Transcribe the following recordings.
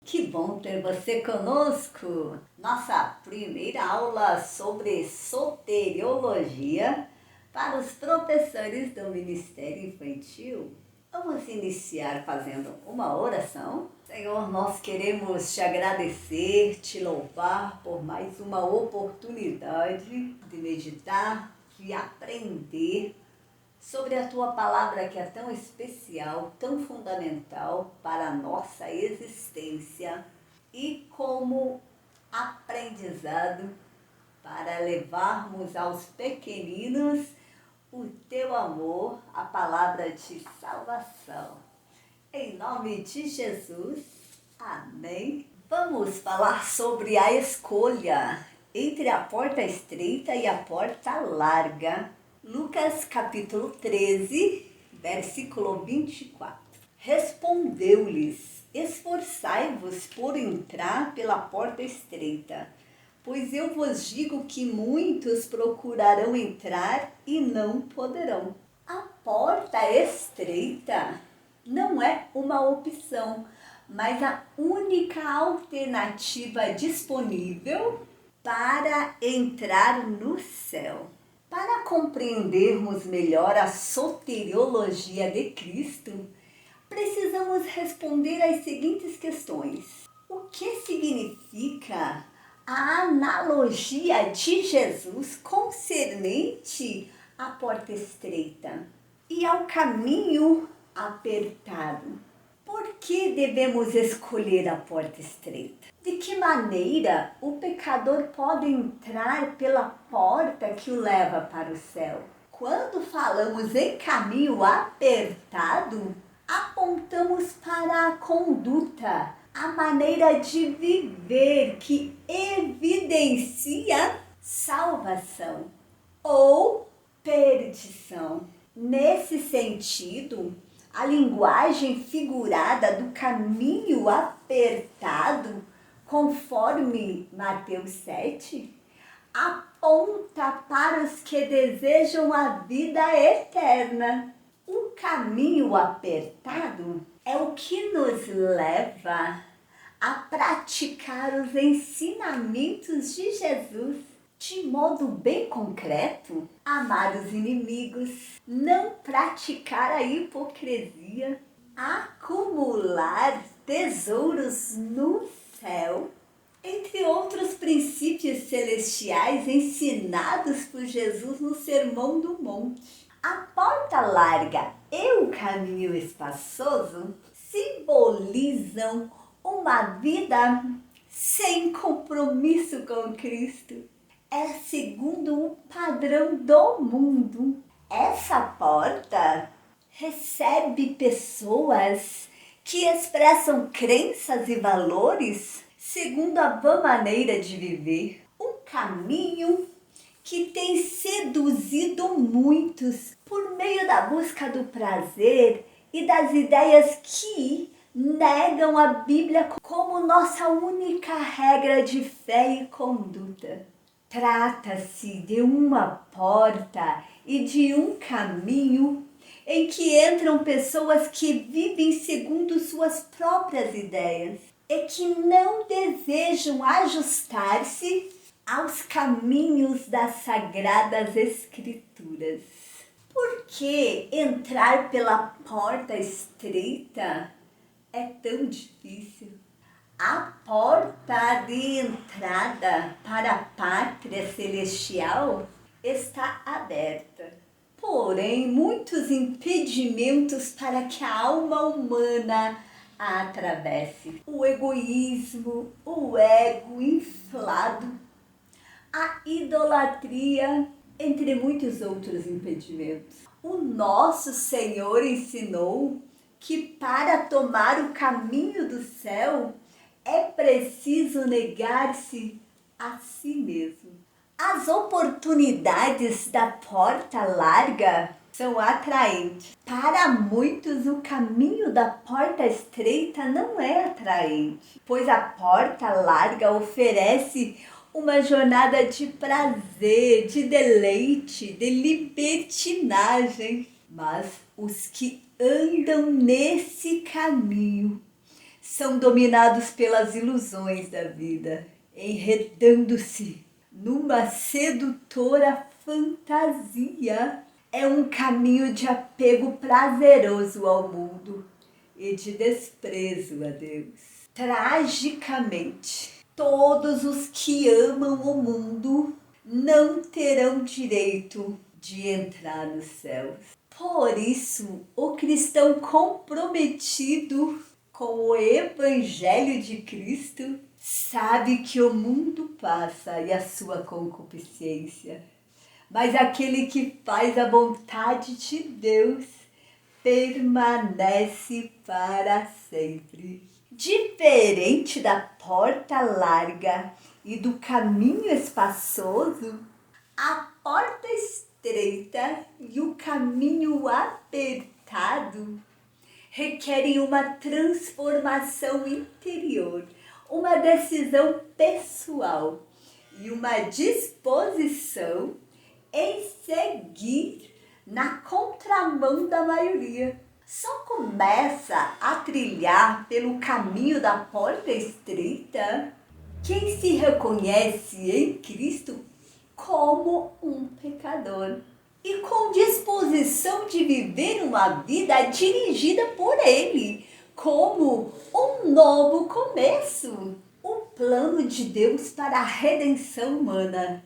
Que bom ter você conosco! Nossa primeira aula sobre soteriologia para os professores do Ministério Infantil. Vamos iniciar fazendo uma oração. Senhor, nós queremos te agradecer, te louvar por mais uma oportunidade de meditar, de aprender sobre a tua palavra que é tão especial, tão fundamental para a nossa existência e como aprendizado para levarmos aos pequeninos o teu amor, a palavra de salvação. Em nome de Jesus, amém. Vamos falar sobre a escolha entre a porta estreita e a porta larga. Lucas capítulo 13, versículo 24. Respondeu-lhes: esforçai-vos por entrar pela porta estreita, pois eu vos digo que muitos procurarão entrar e não poderão. A porta estreita não é uma opção, mas a única alternativa disponível para entrar no céu. Para compreendermos melhor a soteriologia de Cristo, precisamos responder às seguintes questões. O que significa a analogia de Jesus concernente à porta estreita e ao caminho apertado? Por que devemos escolher a porta estreita? De que maneira o pecador pode entrar pela porta que o leva para o céu? Quando falamos em caminho apertado, apontamos para a conduta, a maneira de viver que evidencia salvação ou perdição. Nesse sentido, a linguagem figurada do caminho apertado, conforme Mateus 7, aponta para os que desejam a vida eterna. O caminho apertado é o que nos leva a praticar os ensinamentos de Jesus de modo bem concreto: amar os inimigos, não praticar a hipocrisia, acumular tesouros no céu, entre outros princípios celestiais ensinados por Jesus no Sermão do Monte. A porta larga e o caminho espaçoso simbolizam uma vida sem compromisso com Cristo. É segundo o padrão do mundo. Essa porta recebe pessoas que expressam crenças e valores segundo a vã maneira de viver. Um caminho que tem seduzido muitos por meio da busca do prazer e das ideias que negam a Bíblia como nossa única regra de fé e conduta. Trata-se de uma porta e de um caminho em que entram pessoas que vivem segundo suas próprias ideias e que não desejam ajustar-se aos caminhos das Sagradas Escrituras. Por que entrar pela porta estreita é tão difícil? A porta de entrada para a pátria celestial está aberta. Porém, muitos impedimentos para que a alma humana a atravesse. O egoísmo, o ego inflado, a idolatria, entre muitos outros impedimentos. O nosso Senhor ensinou que para tomar o caminho do céu é preciso negar-se a si mesmo. As oportunidades da porta larga são atraentes. Para muitos, o caminho da porta estreita não é atraente, pois a porta larga oferece uma jornada de prazer, de deleite, de libertinagem. Mas os que andam nesse caminho são dominados pelas ilusões da vida, enredando-se numa sedutora fantasia. É um caminho de apego prazeroso ao mundo e de desprezo a Deus. Tragicamente, todos os que amam o mundo não terão direito de entrar nos céus. Por isso, o cristão comprometido com o Evangelho de Cristo sabe que o mundo passa e a sua concupiscência, mas aquele que faz a vontade de Deus permanece para sempre. Diferente da porta larga e do caminho espaçoso, a porta estreita e o caminho apertado requerem uma transformação interior, uma decisão pessoal e uma disposição em seguir na contramão da maioria. Só começa a trilhar pelo caminho da porta estreita quem se reconhece em Cristo como um pecador e com disposição de viver uma vida dirigida por Ele, como um novo começo. O plano de Deus para a redenção humana.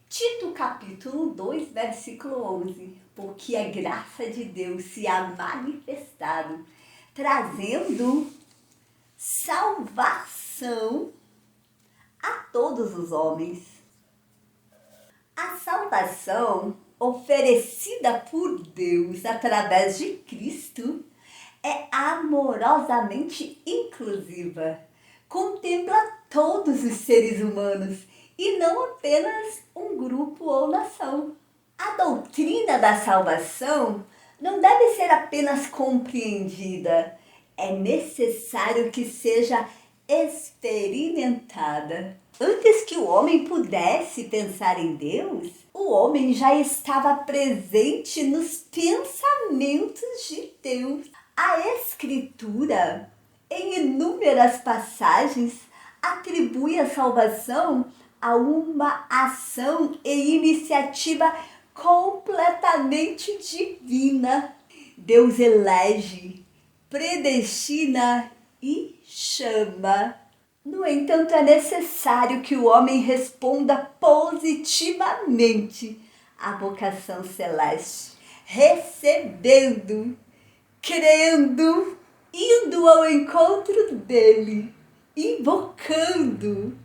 Tito capítulo 2, versículo 11. Porque a graça de Deus se há manifestado, trazendo salvação a todos os homens. A salvação oferecida por Deus através de Cristo é amorosamente inclusiva. Contempla todos os seres humanos e não apenas um grupo ou nação. A doutrina da salvação não deve ser apenas compreendida, é necessário que seja experimentada. Antes que o homem pudesse pensar em Deus, o homem já estava presente nos pensamentos de Deus. A Escritura, em inúmeras passagens, atribui a salvação a uma ação e iniciativa completamente divina. Deus elege, predestina e chama. No entanto, é necessário que o homem responda positivamente à vocação celeste, recebendo, crendo, indo ao encontro dele, invocando.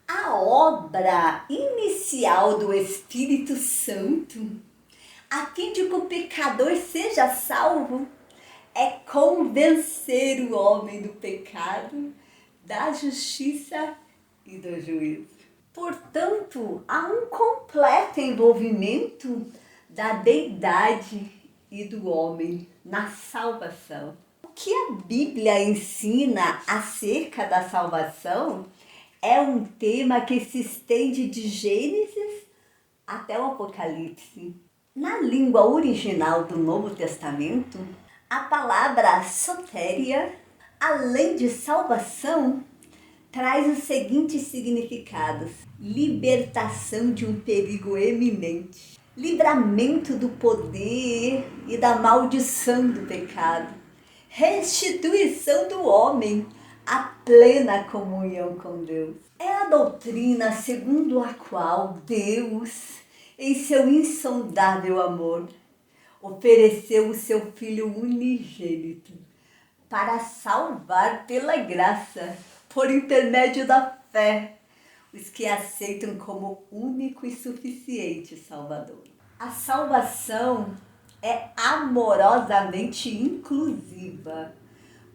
A obra inicial do Espírito Santo, a fim de que o pecador seja salvo, é convencer o homem do pecado, da justiça e do juízo. Portanto, há um completo envolvimento da deidade e do homem na salvação. O que a Bíblia ensina acerca da salvação é um tema que se estende de Gênesis até o Apocalipse. Na língua original do Novo Testamento, a palavra sotéria, além de salvação, traz os seguintes significados: libertação de um perigo eminente, livramento do poder e da maldição do pecado, restituição do homem à plena comunhão com Deus. É a doutrina segundo a qual Deus, em seu insondável amor, ofereceu o seu Filho unigênito para salvar pela graça, por intermédio da fé, os que aceitam como único e suficiente Salvador. A salvação é amorosamente inclusiva,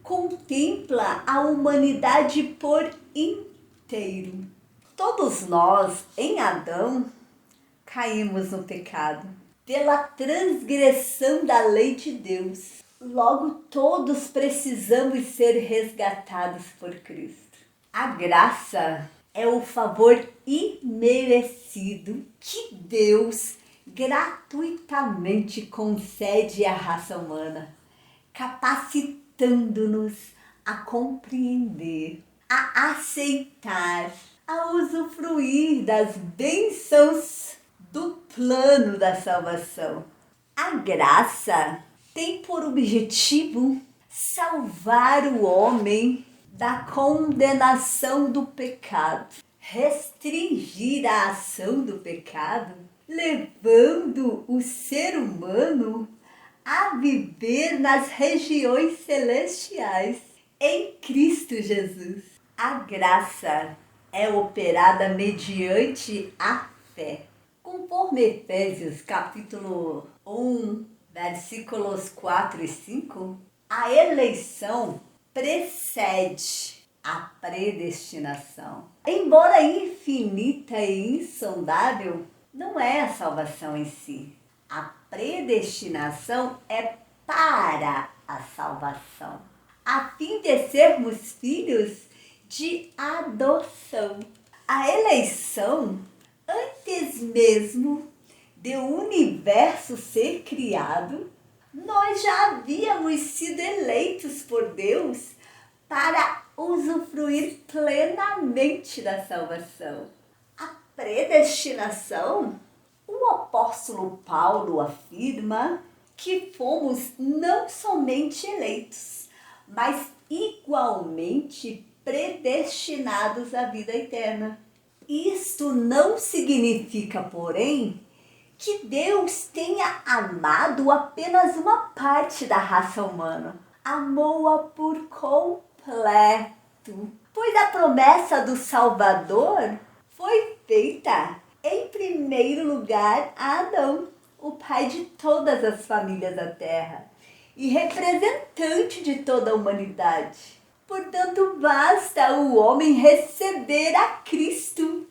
contempla a humanidade por inteiro. Todos nós, em Adão, caímos no pecado, pela transgressão da lei de Deus. Logo, todos precisamos ser resgatados por Cristo. A graça é o favor imerecido que Deus gratuitamente concede à raça humana, capacitando-nos a compreender, a aceitar, a usufruir das bênçãos do plano da salvação. A graça tem por objetivo salvar o homem da condenação do pecado, restringir a ação do pecado, levando o ser humano a viver nas regiões celestiais em Cristo Jesus. A graça é operada mediante a fé. Conforme Efésios capítulo 1, versículos 4 e 5, a eleição precede a predestinação. Embora infinita e insondável, não é a salvação em si. A predestinação é para a salvação, a fim de sermos filhos de adoção. A eleição, antes mesmo de o universo ser criado, nós já havíamos sido eleitos por Deus para usufruir plenamente da salvação. A predestinação, o apóstolo Paulo afirma que fomos não somente eleitos, mas igualmente predestinados à vida eterna. Isto não significa, porém, que Deus tenha amado apenas uma parte da raça humana. Amou-a por completo, pois a promessa do Salvador foi feita em primeiro lugar a Adão, o pai de todas as famílias da terra e representante de toda a humanidade. Portanto, basta o homem receber a Cristo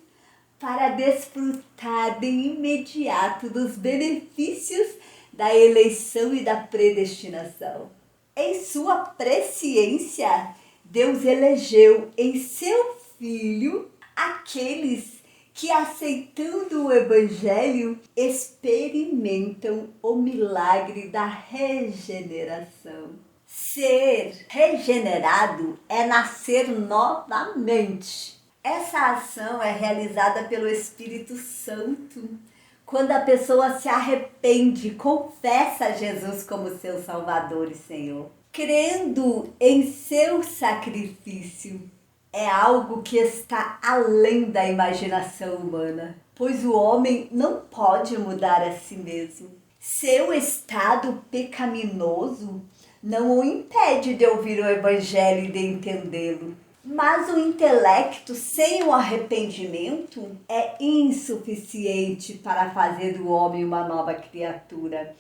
para desfrutar de imediato dos benefícios da eleição e da predestinação. Em sua presciência, Deus elegeu em seu Filho aqueles que, aceitando o Evangelho, experimentam o milagre da regeneração. Ser regenerado é nascer novamente. Essa ação é realizada pelo Espírito Santo quando a pessoa se arrepende, confessa a Jesus como seu Salvador e Senhor. Crendo em seu sacrifício é algo que está além da imaginação humana, pois o homem não pode mudar a si mesmo. Seu estado pecaminoso não o impede de ouvir o Evangelho e de entendê-lo. Mas o intelecto sem o arrependimento é insuficiente para fazer do homem uma nova criatura.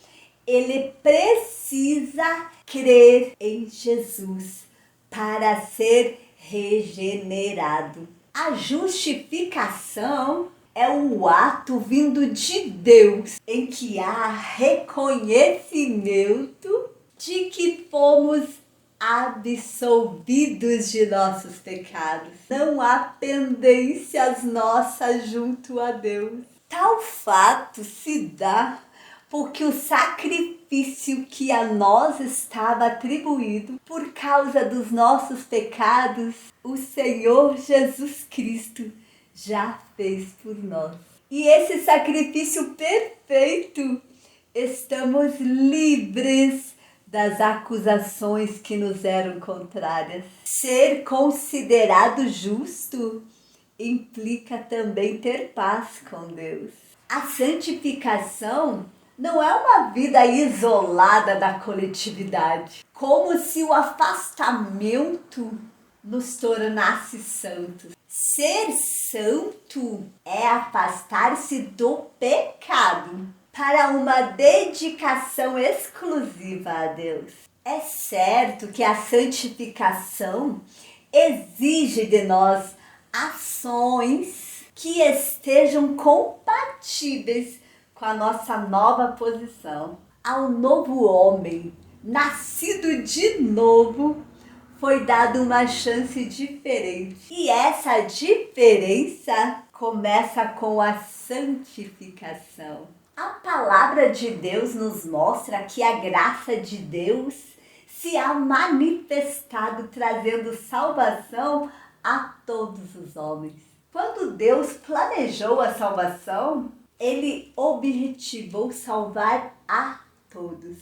Ele precisa crer em Jesus para ser regenerado. A justificação é um ato vindo de Deus em que há reconhecimento de que fomos absolvidos de nossos pecados. Não há pendências nossas junto a Deus. Tal fato se dá porque o sacrifício que a nós estava atribuído por causa dos nossos pecados, o Senhor Jesus Cristo já fez por nós. E esse sacrifício perfeito, estamos livres das acusações que nos eram contrárias. Ser considerado justo implica também ter paz com Deus. A santificação não é uma vida isolada da coletividade, como se o afastamento nos tornasse santos. Ser santo é afastar-se do pecado para uma dedicação exclusiva a Deus. É certo que a santificação exige de nós ações que estejam compatíveis com a nossa nova posição. Ao novo homem, nascido de novo, foi dada uma chance diferente. E essa diferença começa com a santificação. A palavra de Deus nos mostra que a graça de Deus se há manifestado, trazendo salvação a todos os homens. Quando Deus planejou a salvação, Ele objetivou salvar a todos.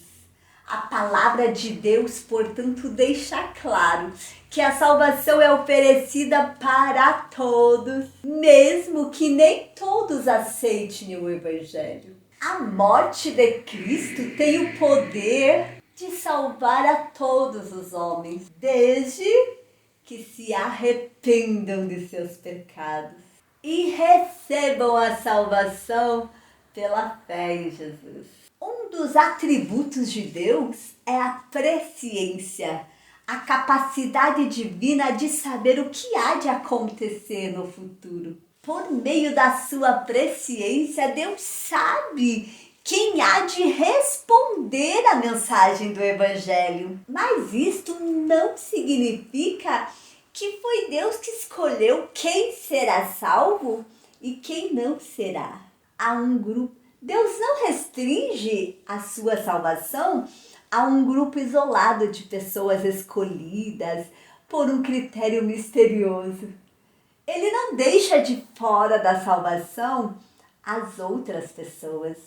A palavra de Deus, portanto, deixa claro que a salvação é oferecida para todos, mesmo que nem todos aceitem o Evangelho. A morte de Cristo tem o poder de salvar a todos os homens, desde que se arrependam de seus pecados e recebam a salvação pela fé em Jesus. Um dos atributos de Deus é a presciência, a capacidade divina de saber o que há de acontecer no futuro. Por meio da sua presciência, Deus sabe quem há de responder à mensagem do Evangelho. Mas isto não significa que foi Deus que escolheu quem será salvo e quem não será. Há um grupo. Deus não restringe a sua salvação a um grupo isolado de pessoas escolhidas por um critério misterioso. Ele não deixa de fora da salvação as outras pessoas,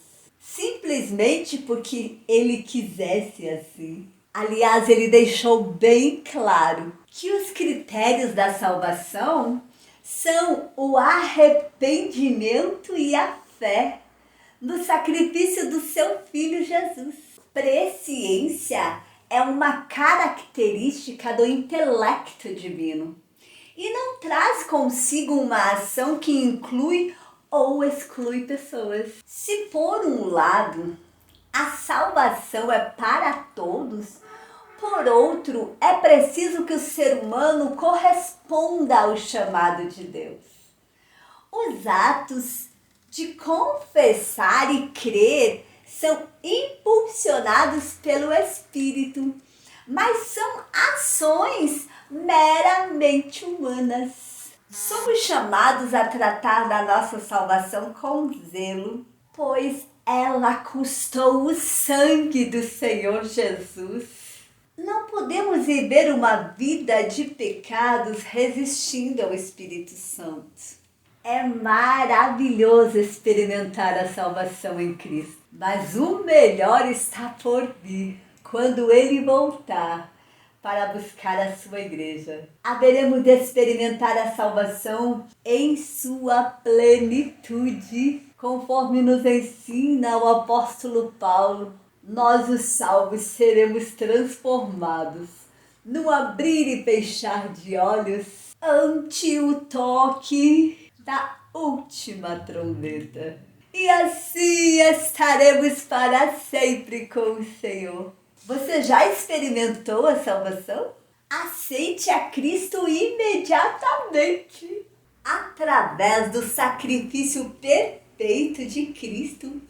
simplesmente porque Ele quisesse assim. Aliás, Ele deixou bem claro que os critérios da salvação são o arrependimento e a fé no sacrifício do seu Filho Jesus. Presciência é uma característica do intelecto divino e não traz consigo uma ação que inclui ou exclui pessoas. Se por um lado a salvação é para todos, por outro é preciso que o ser humano corresponda ao chamado de Deus. Os atos de confessar e crer são impulsionados pelo Espírito, mas são ações meramente humanas. Somos chamados a tratar da nossa salvação com zelo, pois ela custou o sangue do Senhor Jesus. Não podemos viver uma vida de pecados resistindo ao Espírito Santo. É maravilhoso experimentar a salvação em Cristo, mas o melhor está por vir, quando Ele voltar para buscar a sua igreja. Haveremos de experimentar a salvação em sua plenitude, conforme nos ensina o apóstolo Paulo. Nós, os salvos, seremos transformados num abrir e fechar de olhos ante o toque da última trombeta. E assim estaremos para sempre com o Senhor. Você já experimentou a salvação? Aceite a Cristo imediatamente. Através do sacrifício perfeito de Cristo,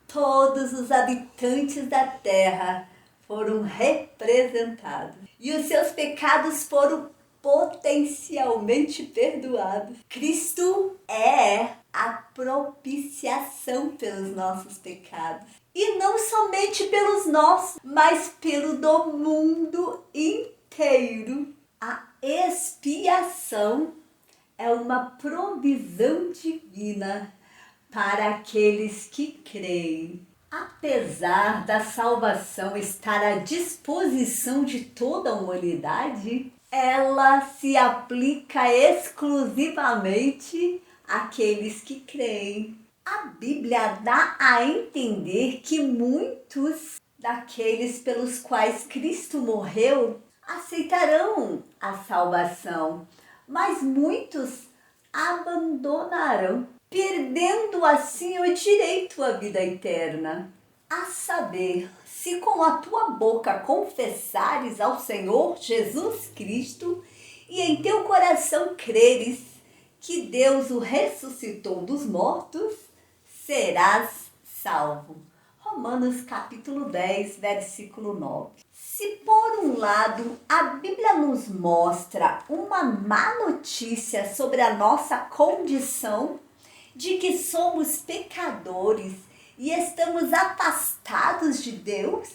todos os habitantes da terra foram representados e os seus pecados foram potencialmente perdoados. Cristo é a propiciação pelos nossos pecados. E não somente pelos nossos, mas pelo do mundo inteiro. A expiação é uma provisão divina para aqueles que creem. Apesar da salvação estar à disposição de toda a humanidade, ela se aplica exclusivamente àqueles que creem. A Bíblia dá a entender que muitos daqueles pelos quais Cristo morreu aceitarão a salvação, mas muitos abandonarão, perdendo assim o direito à vida eterna. A saber, se com a tua boca confessares ao Senhor Jesus Cristo e em teu coração creres que Deus o ressuscitou dos mortos, serás salvo. Romanos capítulo 10, versículo 9. Se por um lado a Bíblia nos mostra uma má notícia sobre a nossa condição, de que somos pecadores e estamos afastados de Deus,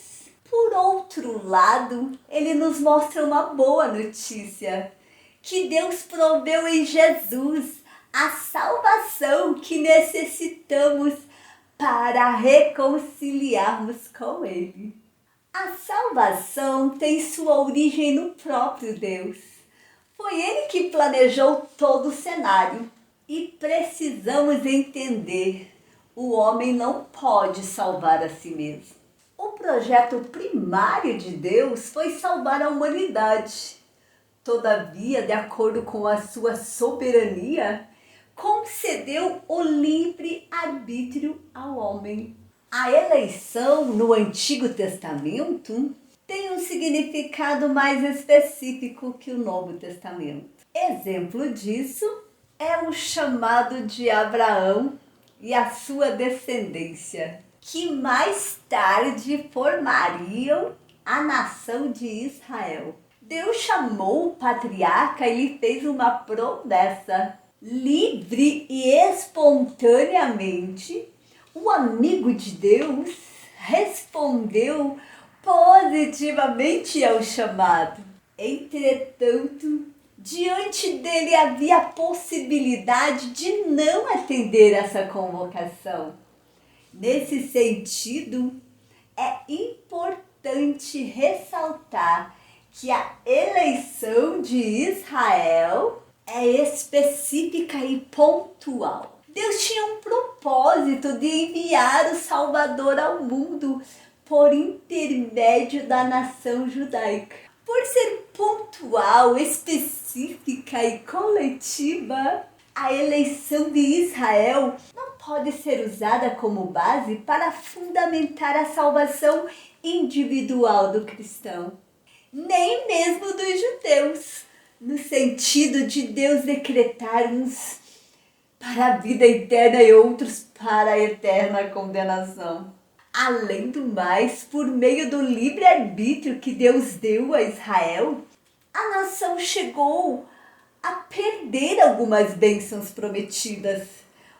Por outro lado, ele nos mostra uma boa notícia, que Deus proveu em Jesus a salvação que necessitamos para reconciliarmos com Ele. A salvação tem sua origem no próprio Deus. Foi Ele que planejou todo o cenário e precisamos entender: o homem não pode salvar a si mesmo. O projeto primário de Deus foi salvar a humanidade. Todavia, de acordo com a sua soberania, concedeu o livre arbítrio ao homem. A eleição no Antigo Testamento tem um significado mais específico que o Novo Testamento. Exemplo disso é o chamado de Abraão e a sua descendência, que mais tarde formariam a nação de Israel. Deus chamou o patriarca e lhe fez uma promessa. Livre e espontaneamente, o amigo de Deus respondeu positivamente ao chamado. Entretanto, diante dele havia a possibilidade de não atender essa convocação. Nesse sentido, é importante ressaltar que a eleição de Israel é específica e pontual. Deus tinha um propósito de enviar o Salvador ao mundo por intermédio da nação judaica. Por ser pontual, específica e coletiva, a eleição de Israel não pode ser usada como base para fundamentar a salvação individual do cristão, nem mesmo dos judeus, no sentido de Deus decretar uns para a vida eterna e outros para a eterna condenação. Além do mais, por meio do livre-arbítrio que Deus deu a Israel, a nação chegou a perder algumas bênçãos prometidas,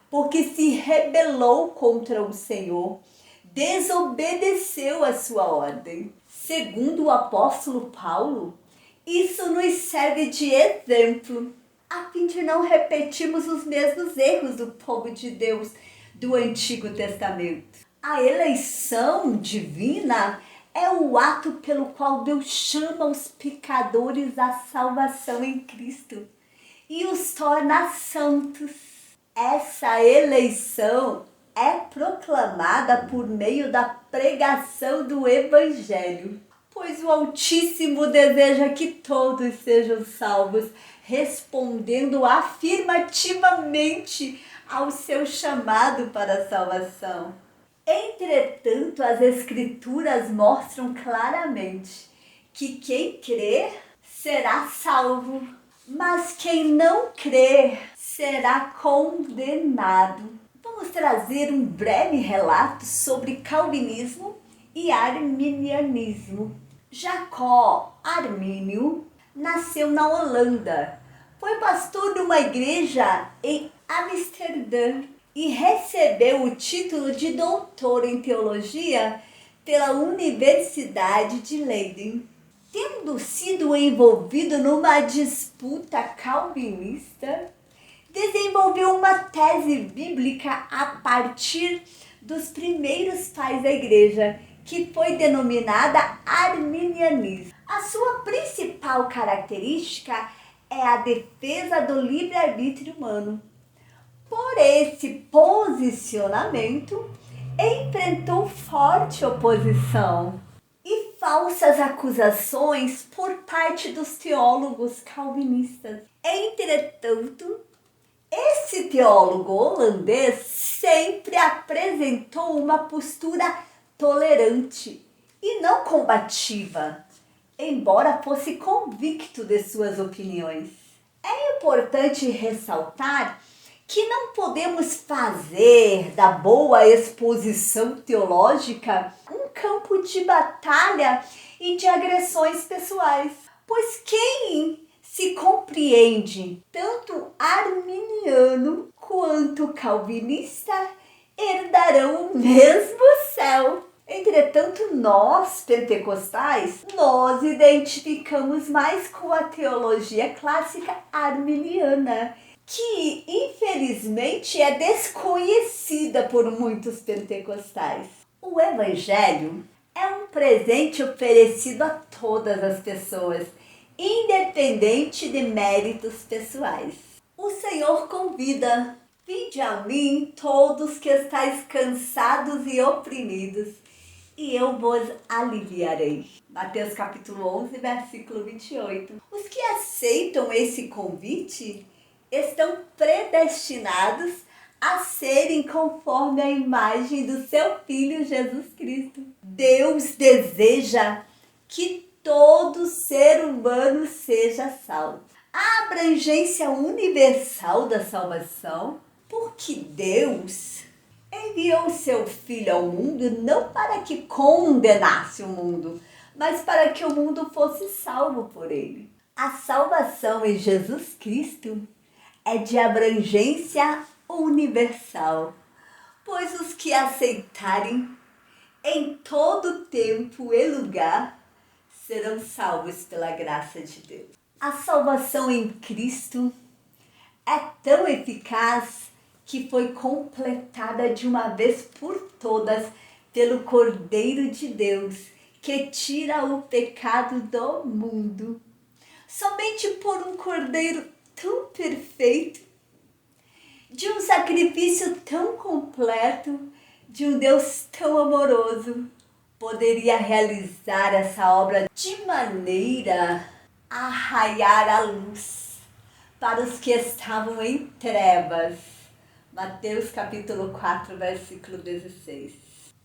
porque se rebelou contra o Senhor, desobedeceu a sua ordem. Segundo o apóstolo Paulo, isso nos serve de exemplo, a fim de não repetirmos os mesmos erros do povo de Deus do Antigo Testamento. A eleição divina é o ato pelo qual Deus chama os pecadores à salvação em Cristo e os torna santos. Essa eleição é proclamada por meio da pregação do Evangelho, pois o Altíssimo deseja que todos sejam salvos, respondendo afirmativamente ao seu chamado para a salvação. Entretanto, as Escrituras mostram claramente que quem crer será salvo, mas quem não crer será condenado. Vamos trazer um breve relato sobre calvinismo e arminianismo. Jacó Armínio nasceu na Holanda. Foi pastor de uma igreja em Amsterdã e recebeu o título de doutor em teologia pela Universidade de Leiden. Tendo sido envolvido numa disputa calvinista, desenvolveu uma tese bíblica a partir dos primeiros pais da igreja, que foi denominada arminianismo. A sua principal característica é a defesa do livre-arbítrio humano. Por esse posicionamento, enfrentou forte oposição e falsas acusações por parte dos teólogos calvinistas. Entretanto, esse teólogo holandês sempre apresentou uma postura tolerante e não combativa, embora fosse convicto de suas opiniões. É importante ressaltar que não podemos fazer da boa exposição teológica um campo de batalha e de agressões pessoais, pois quem se compreende tanto arminiano quanto calvinista herdarão o mesmo céu. Entretanto, nós, pentecostais, nós identificamos mais com a teologia clássica arminiana, que infelizmente é desconhecida por muitos pentecostais. O Evangelho é um presente oferecido a todas as pessoas, independente de méritos pessoais. O Senhor convida: vinde a mim todos que estáis cansados e oprimidos, e eu vos aliviarei. Mateus capítulo 11, versículo 28. Os que aceitam esse convite estão predestinados a serem conforme a imagem do seu Filho Jesus Cristo. Deus deseja que todo ser humano seja salvo. A abrangência universal da salvação, porque Deus enviou o seu Filho ao mundo não para que condenasse o mundo, mas para que o mundo fosse salvo por ele. A salvação em Jesus Cristo é de abrangência universal, pois os que aceitarem em todo tempo e lugar serão salvos pela graça de Deus. A salvação em Cristo é tão eficaz que foi completada de uma vez por todas pelo Cordeiro de Deus, que tira o pecado do mundo. Somente por um Cordeiro tão perfeito, de um sacrifício tão completo, de um Deus tão amoroso, poderia realizar essa obra de maneira a raiar a luz para os que estavam em trevas. Mateus capítulo 4, versículo 16.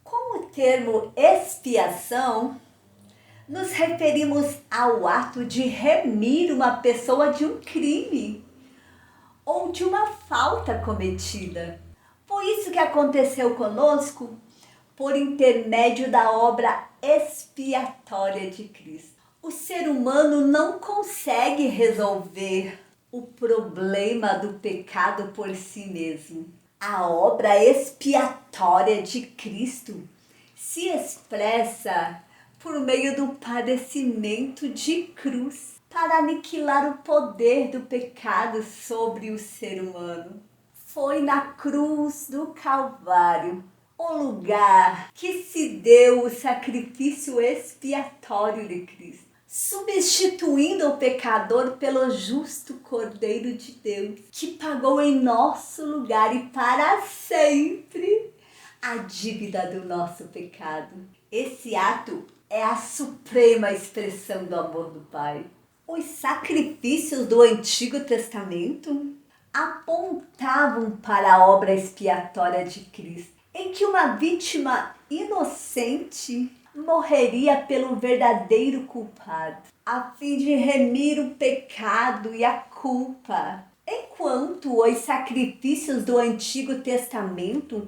Com o termo expiação, nos referimos ao ato de remir uma pessoa de um crime ou de uma falta cometida. Foi isso que aconteceu conosco por intermédio da obra expiatória de Cristo. O ser humano não consegue resolver o problema do pecado por si mesmo. A obra expiatória de Cristo se expressa por meio do padecimento de cruz para aniquilar o poder do pecado sobre o ser humano. Foi na cruz do Calvário o lugar que se deu o sacrifício expiatório de Cristo, substituindo o pecador pelo justo Cordeiro de Deus, que pagou em nosso lugar e para sempre a dívida do nosso pecado. Esse ato é a suprema expressão do amor do Pai. Os sacrifícios do Antigo Testamento apontavam para a obra expiatória de Cristo, em que uma vítima inocente morreria pelo verdadeiro culpado, a fim de remir o pecado e a culpa. Enquanto os sacrifícios do Antigo Testamento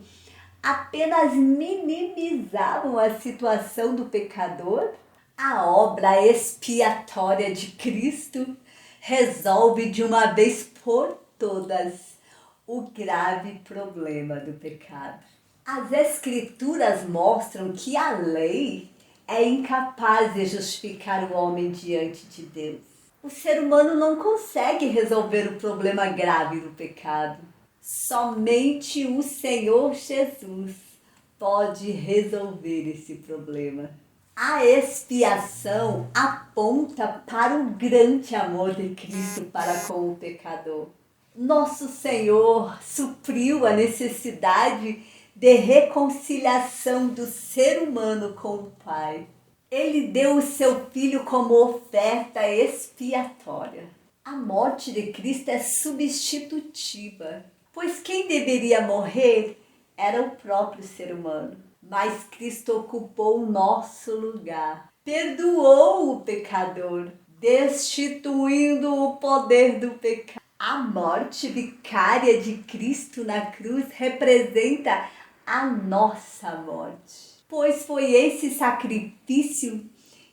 apenas minimizavam a situação do pecador, a obra expiatória de Cristo resolve de uma vez por todas o grave problema do pecado. As Escrituras mostram que a lei é incapaz de justificar o homem diante de Deus. O ser humano não consegue resolver o problema grave do pecado. Somente o Senhor Jesus pode resolver esse problema. A expiação aponta para o grande amor de Cristo para com o pecador. Nosso Senhor supriu a necessidade de reconciliação do ser humano com o Pai. Ele deu o seu Filho como oferta expiatória. A morte de Cristo é substitutiva, pois quem deveria morrer era o próprio ser humano. Mas Cristo ocupou o nosso lugar, perdoou o pecador, destituindo o poder do pecado. A morte vicária de Cristo na cruz representa a nossa morte, pois foi esse sacrifício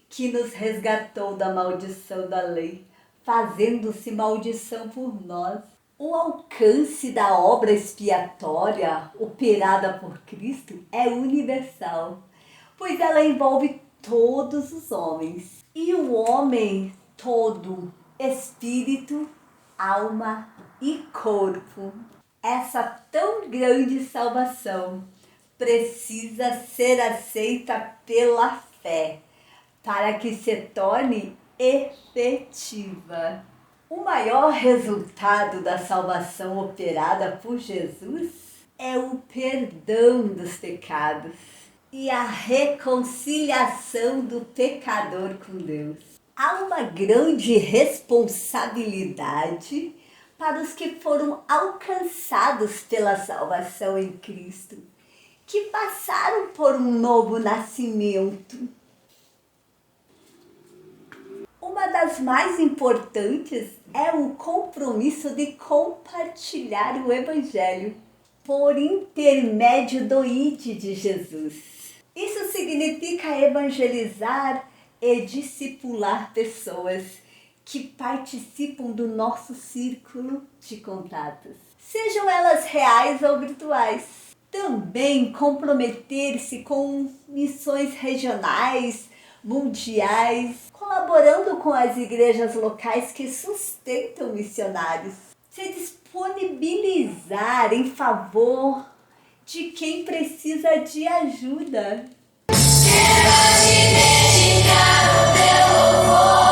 que nos resgatou da maldição da lei, fazendo-se maldição por nós. O alcance da obra expiatória operada por Cristo é universal, pois ela envolve todos os homens. E o homem todo, espírito, alma e corpo. Essa tão grande salvação precisa ser aceita pela fé para que se torne efetiva. O maior resultado da salvação operada por Jesus é o perdão dos pecados e a reconciliação do pecador com Deus. Há uma grande responsabilidade para os que foram alcançados pela salvação em Cristo, que passaram por um novo nascimento. Uma das mais importantes é o compromisso de compartilhar o Evangelho por intermédio do ID de Jesus. Isso significa evangelizar e discipular pessoas que participam do nosso círculo de contatos, sejam elas reais ou virtuais. Também comprometer-se com missões regionais, mundiais, colaborando com as igrejas locais que sustentam missionários. Se disponibilizar em favor de quem precisa de ajuda. Quero te dedicar o teu louvor.